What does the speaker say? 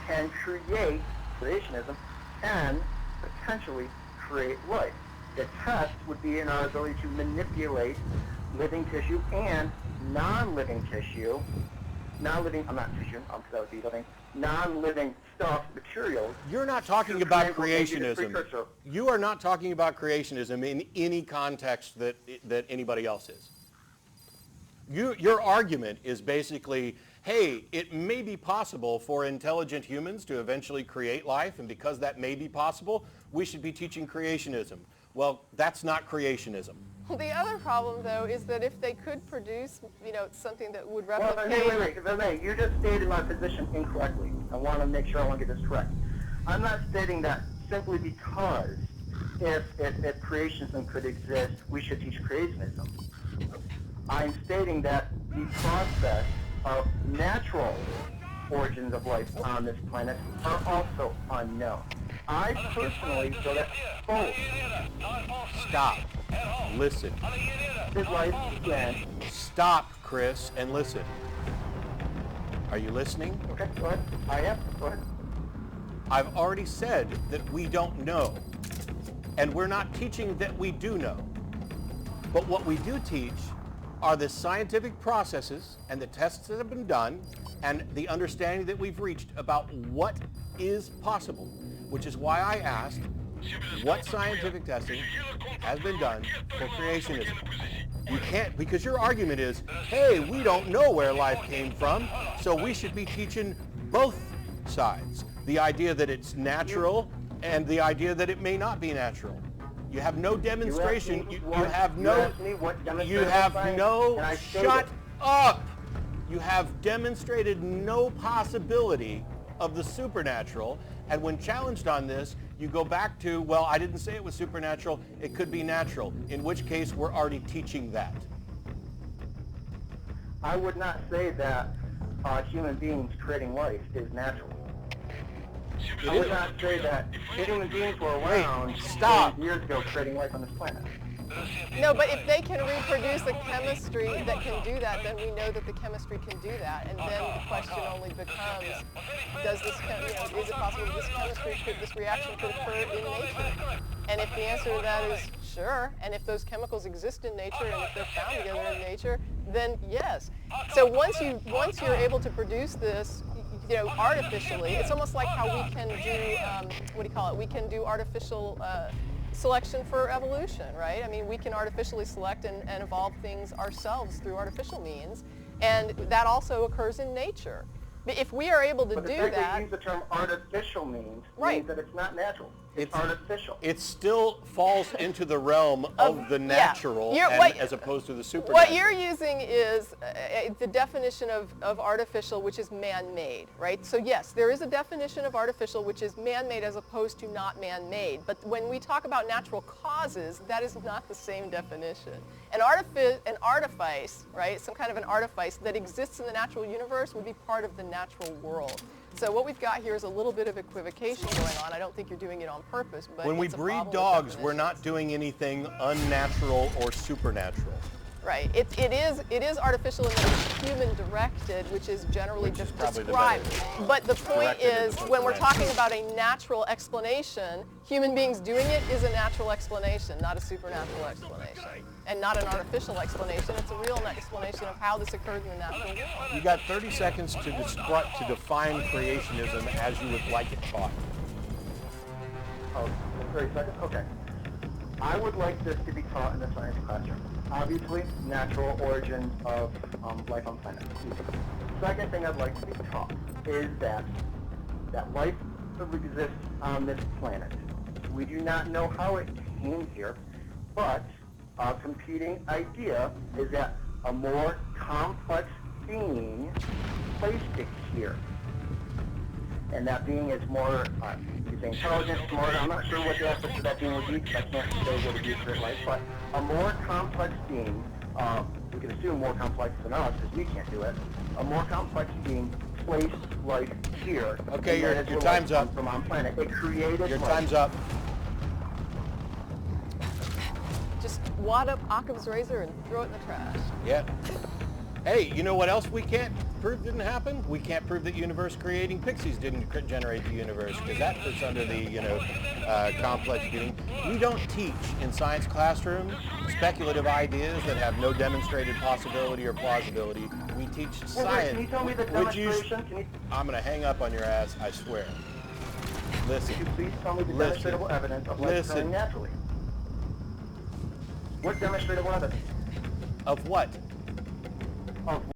can create, creationism, can potentially create life. The test would be in our ability to manipulate living tissue and non-living tissue, non-living stuff, materials. You're not talking about creationism. You are not talking about creationism in any context that anybody else is. Your argument is basically, hey, it may be possible for intelligent humans to eventually create life, and because that may be possible, we should be teaching creationism. Well, that's not creationism. Well, the other problem, though, is that if they could produce, something that would replicate... Well, wait. You just stated my position incorrectly. I want to make sure I want to get this correct. I'm not stating that simply because if creationism could exist, we should teach creationism. I'm stating that the process of natural origins of life on this planet are also unknown. I personally feel that both. Stop. Listen. This life began. Stop, Chris, and listen. Are you listening? Okay, go ahead. I am. Go ahead. I've already said that we don't know, and we're not teaching that we do know. But what we do teach are the scientific processes and the tests that have been done and the understanding that we've reached about what is possible, which is why I asked what scientific testing has been done for creationism. You can't, because your argument is, hey, we don't know where life came from, so we should be teaching both sides. The idea that it's natural and the idea that it may not be natural. You have no demonstration. Shut up. You have demonstrated no possibility of the supernatural, and when challenged on this, you go back to, well, I didn't say it was supernatural, it could be natural, in which case we're already teaching that. I would not say that human beings creating life is natural. I would not say that human beings were around years ago creating life on this planet. No, but if they can reproduce a chemistry that can do that, then we know that the chemistry can do that. And then the question only becomes, is it possible that this reaction could occur in nature? And if the answer to that is sure, and if those chemicals exist in nature and if they're found together in nature, then yes. So once you're able to produce this, artificially, it's almost like how we can do, we can do artificial selection for evolution, right? I mean, we can artificially select and evolve things ourselves through artificial means, and that also occurs in nature. But if we are able to do that... But they use the term artificial means that it's not natural. It's artificial. It still falls into the realm of the natural as opposed to the supernatural. What you're using is the definition of artificial, which is man-made, right? So yes, there is a definition of artificial, which is man-made as opposed to not man-made. But when we talk about natural causes, that is not the same definition. An artifice, right, some kind of an artifice that exists in the natural universe would be part of the natural world. So what we've got here is a little bit of equivocation going on. I don't think you're doing it on purpose, but when we breed dogs, we're not doing anything unnatural or supernatural. Right. It is artificial in that it's human-directed, which is generally described. But the point is, when we're talking about a natural explanation, human beings doing it is a natural explanation, not a supernatural explanation. And not an artificial explanation. It's a real explanation of how this occurred in the natural world. You got 30 seconds to define creationism as you would like it taught. Oh, 30 seconds? Okay. I would like this to be taught in the science classroom. Obviously, natural origins of life on planet. The second thing I'd like to be taught is that life exists on this planet. We do not know how it came here, but a competing idea is that a more complex being placed it here. And that being is more intelligent, smarter. I'm not sure what the aspect of that being would be, because I can't say what it is for life, but a more complex being, we can assume more complex than us, because we can't do it, a more complex being placed life here. Okay, your time's up. From on planet. It created your life. Time's up. Just wad up Occam's razor and throw it in the trash. Yeah. Hey, you know what else we can't prove didn't happen. We can't prove that universe creating pixies didn't generate the universe, because that fits under the, complex being. We don't teach in science classroom speculative ideas that have no demonstrated possibility or plausibility. We teach Well, science. can you tell me the which you demonstration? I'm going to hang up on your ass, I swear. Listen. Could you please tell me the Listen. demonstrable evidence of life occurring naturally? What demonstrable evidence? Of what? Of